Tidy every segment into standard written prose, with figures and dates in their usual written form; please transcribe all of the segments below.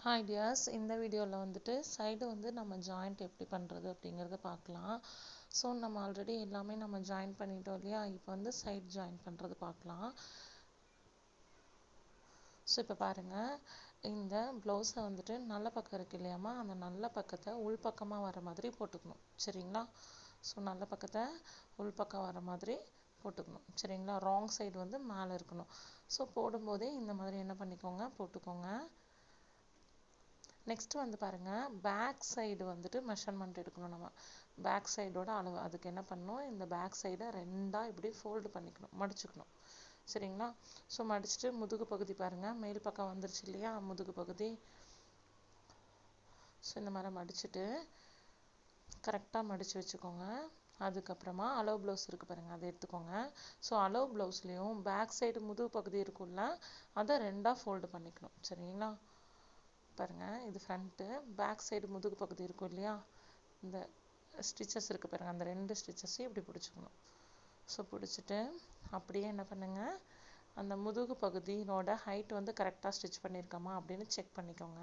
Hi dears, இந்த வீடியோவில் வந்துட்டு சைடு வந்து நம்ம ஜாயிண்ட் எப்படி பண்ணுறது அப்படிங்கிறத பார்க்கலாம். ஸோ நம்ம ஆல்ரெடி எல்லாமே நம்ம ஜாயின் பண்ணிட்டோம் இல்லையா, இப்போ வந்து சைடு ஜாயின் பண்ணுறது பார்க்கலாம். ஸோ இப்போ பாருங்கள், இந்த ப்ளவுஸை வந்துட்டு நல்ல பக்கம் இருக்கு இல்லையாம்மா, அந்த நல்ல பக்கத்தை உள்பக்கமாக வர மாதிரி போட்டுக்கணும். சரிங்களா? ஸோ நல்ல பக்கத்தை உள்பக்கம் வர மாதிரி போட்டுக்கணும். சரிங்களா? ராங் சைடு வந்து மேலே இருக்கணும். ஸோ போடும்போதே இந்த மாதிரி என்ன பண்ணிக்கோங்க, போட்டுக்கோங்க. நெக்ஸ்ட் வந்து பாருங்கள், பேக் சைடு வந்துட்டு மெஷர்மெண்ட் எடுக்கணும். நம்ம பேக் சைடோட அளவு அதுக்கு என்ன பண்ணணும், இந்த பேக் சைடை ரெண்டாக இப்படி ஃபோல்டு பண்ணிக்கணும், மடிச்சுக்கணும். சரிங்களா? ஸோ மடிச்சுட்டு முதுகு பகுதி பாருங்கள், மேல் பக்கம் வந்துருச்சு இல்லையா முதுகு பகுதி. ஸோ இந்த மாதிரி மடிச்சுட்டு கரெக்டாக மடித்து வச்சுக்கோங்க. அதுக்கப்புறமா அளவு ப்ளவுஸ் இருக்குது பாருங்கள், அதை எடுத்துக்கோங்க. ஸோ அளவு ப்ளவுஸ்லேயும் பேக் சைடு முதுகு பகுதி இருக்குல்ல, அதை ரெண்டாக ஃபோல்டு பண்ணிக்கணும். சரிங்களா? பாருங்கள், இது ஃப்ரண்ட்டு, பேக் சைடு முதுகு பகுதி இருக்கும் இல்லையா, இந்த ஸ்டிச்சஸ் இருக்குது பாருங்கள், அந்த ரெண்டு ஸ்டிச்சஸையும் இப்படி பிடிச்சிக்கணும். ஸோ பிடிச்சிட்டு அப்படியே என்ன பண்ணுங்கள், அந்த முதுகு பகுதியோட ஹைட் வந்து கரெக்டாக ஸ்டிச் பண்ணியிருக்கோமா அப்படின்னு செக் பண்ணிக்கோங்க.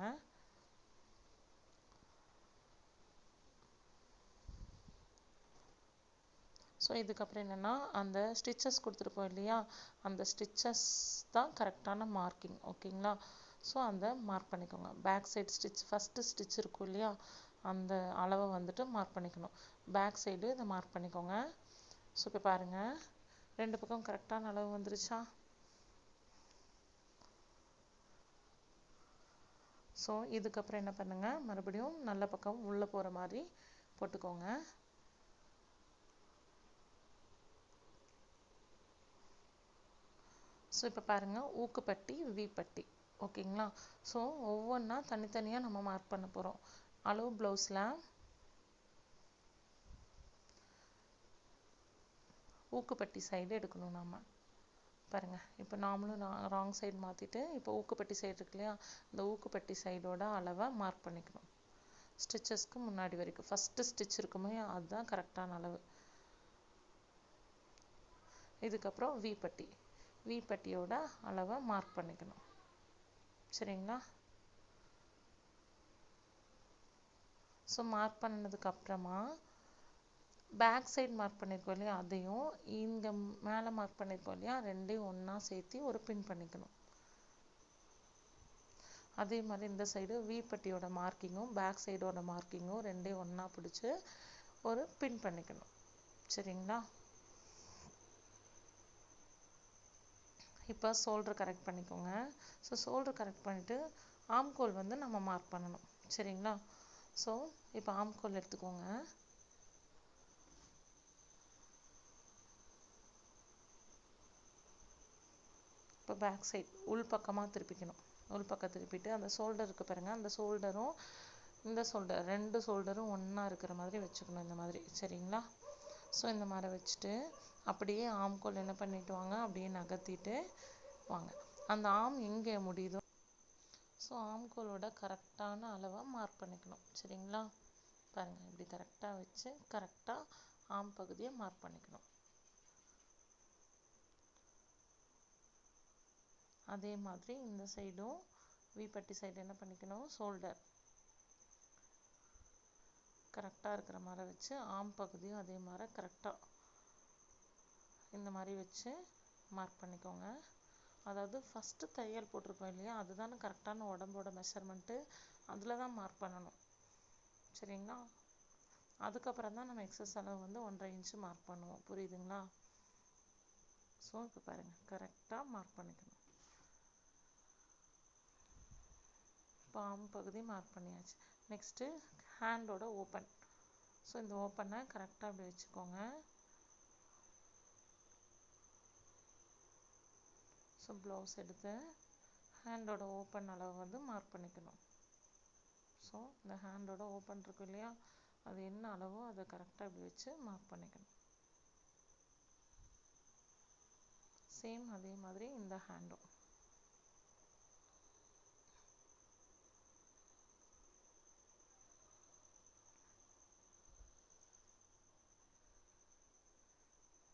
ஸோ இதுக்கப்புறம் என்னென்னா, அந்த ஸ்டிச்சஸ் கொடுத்துருப்போம் இல்லையா, அந்த ஸ்டிச்சஸ் தான் கரெக்டான மார்க்கிங். ஓகேங்களா? ஸோ அந்த மார்க் பண்ணிக்கோங்க. Back side stitch first stitch இருக்கும் இல்லையா, அந்த அளவை வந்துட்டு மார்க் பண்ணிக்கணும். பேக் சைடு இதை மார்க் பண்ணிக்கோங்க. ஸோ இப்போ பாருங்கள், ரெண்டு பக்கம் கரெக்டான அளவு வந்துருச்சா? ஸோ இதுக்கப்புறம் என்ன பண்ணுங்கள், மறுபடியும் நல்ல பக்கம் உள்ளே போகிற மாதிரி போட்டுக்கோங்க. ஸோ இப்போ பாருங்கள், ஊக்குப்பட்டி வீப்பட்டி. ஓகேங்களா? ஸோ ஒவ்வொன்றா தனித்தனியாக நம்ம மார்க் பண்ண போகிறோம். அளவு ப்ளவுஸில் ஊக்குப்பட்டி சைடு எடுக்கணும் நம்ம. பாருங்கள், இப்போ நாமளும் ராங் சைடு மாற்றிட்டு இப்போ ஊக்குப்பட்டி சைடு இருக்கு இல்லையா, இந்த ஊக்குப்பட்டி சைடோட அளவை மார்க் பண்ணிக்கணும். ஸ்டிச்சஸ்க்கு முன்னாடி வரைக்கும் ஃபஸ்ட்டு ஸ்டிச் இருக்குமே அதுதான் கரெக்டான அளவு. இதுக்கப்புறம் வீப்பட்டியோட அளவை மார்க் பண்ணிக்கணும். சரிங்களா? ஸோ மார்க் பண்ணதுக்கப்புறமா பேக் சைடு மார்க் பண்ணியிருக்கோம் இல்லையா, அதையும் இங்கே மேலே மார்க் பண்ணியிருக்கோம் இல்லையா, ரெண்டையும் ஒன்றா சேர்த்து ஒரு பின் பண்ணிக்கணும். அதே மாதிரி இந்த சைடு வீப்பட்டியோட மார்க்கிங்கும் பேக் சைடோட மார்க்கிங்கும் ரெண்டையும் ஒன்றா பிடிச்சி ஒரு பின் பண்ணிக்கணும். சரிங்களா? இப்போ ஷோல்டர் கரெக்ட் பண்ணிக்கோங்க. ஸோ ஷோல்டர் கரெக்ட் பண்ணிவிட்டு ஆம்கோல் வந்து நம்ம மார்க் பண்ணணும். சரிங்களா? ஸோ இப்போ ஆம்கோல் எடுத்துக்கோங்க. இப்போ பேக் சைட் உள் பக்கமாக திருப்பிக்கணும். உள் பக்கம் திருப்பிட்டு அந்த ஷோல்டர் இருக்குது பாருங்கள், அந்த ஷோல்டரும் இந்த ஷோல்டர் ரெண்டு ஷோல்டரும் ஒன்றா இருக்கிற மாதிரி வச்சுக்கணும் இந்த மாதிரி. சரிங்களா? ஸோ இந்த மாதிரி வச்சுட்டு அப்படியே ஆம்கோல் என்ன பண்ணிட்டு வாங்க, அப்படியே நகர்த்திட்டு வாங்க. அந்த ஆம் எங்கே முடியுதோ ஸோ ஆம்கோலோட கரெக்டான அளவை மார்க் பண்ணிக்கணும். சரிங்களா? பாருங்கள், இப்படி கரெக்டாக வச்சு கரெக்டாக ஆம் பகுதியை மார்க் பண்ணிக்கணும். அதே மாதிரி இந்த சைடும் வீப்பட்டி சைடு என்ன பண்ணிக்கணும், ஷோல்டர் கரெக்டாக இருக்கிற மாதிரி வச்சு ஆம் பகுதியும் அதே மாதிரி கரெக்டாக இந்த மாதிரி வச்சு மார்க் பண்ணிக்கோங்க. அதாவது ஃபஸ்ட்டு தையல் போட்டிருக்கோம் இல்லையா, அதுதானே கரெக்டான உடம்போட மெஷர்மெண்ட்டு, அதில் தான் மார்க் பண்ணணும். சரிங்களா? அதுக்கப்புறம் தான் நம்ம எக்ஸஸ் அளவு வந்து 1.5 இன்ச்சு மார்க் பண்ணுவோம். புரியுதுங்களா? ஸோ இப்போ பாருங்கள், கரெக்டாக மார்க் பண்ணிக்கணும். பாம் பகுதி மார்க் பண்ணியாச்சு. Next ஹேண்டோட open. ஸோ இந்த ஓப்பனை கரெக்டாக அப்படி வச்சுக்கோங்க. ஸோ ப்ளவுஸ் எடுத்து ஹேண்டோட ஓப்பன் அளவு வந்து மார்க் பண்ணிக்கணும். ஸோ இந்த ஹேண்டோட ஓப்பன் இருக்கு இல்லையா, அது என்ன அளவோ அதை கரெக்டாக இப்படி வச்சு மார்க் பண்ணிக்கணும். சேம் அதே மாதிரி இந்த ஹேண்டும்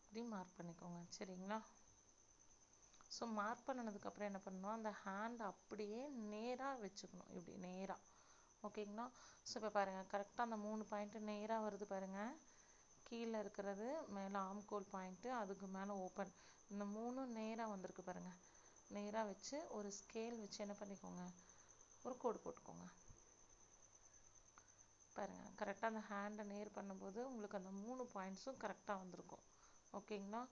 இப்படி மார்க் பண்ணிக்கோங்க. சரிங்களா? ஸோ மார்க் பண்ணதுக்கப்புறம் என்ன பண்ணணும், அந்த ஹேண்ட் அப்படியே நேராக வச்சுக்கணும், இப்படி நேராக. ஓகேங்களா? ஸோ இப்போ பாருங்கள், கரெக்டாக அந்த 3 பாயிண்ட்டு நேராக வருது பாருங்கள். கீழே இருக்கிறது மேலே ஆம்கோல் பாயிண்ட்டு, அதுக்கு மேலே ஓப்பன், இந்த 3ம் நேராக வந்திருக்கு பாருங்கள். நேராக வச்சு ஒரு ஸ்கேல் வச்சு என்ன பண்ணிக்கோங்க, ஒரு கோடு போட்டுக்கோங்க. பாருங்கள், கரெக்டாக அந்த ஹேண்டை நேர் பண்ணும்போது உங்களுக்கு அந்த 3 பாயிண்ட்ஸும் கரெக்டாக வந்திருக்கும். ஓகேங்களா?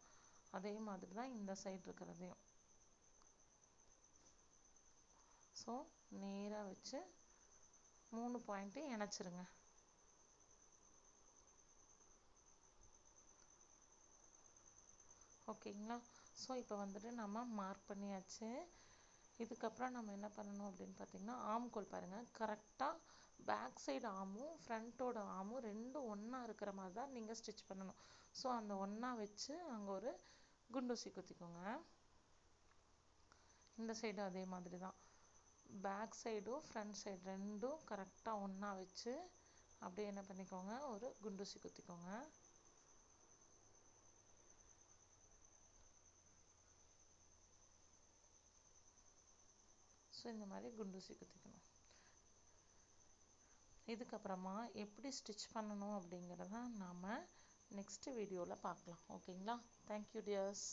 அதே மாதிரி தான் இந்த சைடு இருக்கிறதையும். ஸோ நேராக வச்சு 3 பாயிண்ட்டும் இணைச்சிருங்க. ஓகேங்களா? ஸோ இப்போ வந்துட்டு நம்ம மார்க் பண்ணியாச்சு. இதுக்கப்புறம் நம்ம என்ன பண்ணணும் அப்படின்னு பார்த்தீங்கன்னா, ஆம்கோல் பாருங்கள், கரெக்டாக பேக் சைடு ஆமும் ஃப்ரண்ட்டோட ஆமும் ரெண்டும் ஒன்றா இருக்கிற மாதிரி தான் நீங்கள் ஸ்டிச் பண்ணணும். ஸோ அந்த ஒன்றா வச்சு அங்கே ஒரு குண்டூசி குத்திக்கோங்க. இந்த சைடும் அதே மாதிரி தான், பேக் சைடும் ஃப்ரண்ட் சைடு ரெண்டும் கரெக்டாக ஒன்றா வச்சு அப்படியே என்ன பண்ணிக்கோங்க, ஒரு குண்டூசி குத்திக்கோங்க. ஸோ இந்த மாதிரி குண்டூசி குத்திக்கணும். இதுக்கப்புறமா எப்படி ஸ்டிச் பண்ணணும் அப்படிங்கிறத நாம் நெக்ஸ்ட் வீடியோவில் பார்க்கலாம். ஓகேங்களா? Thank you tears.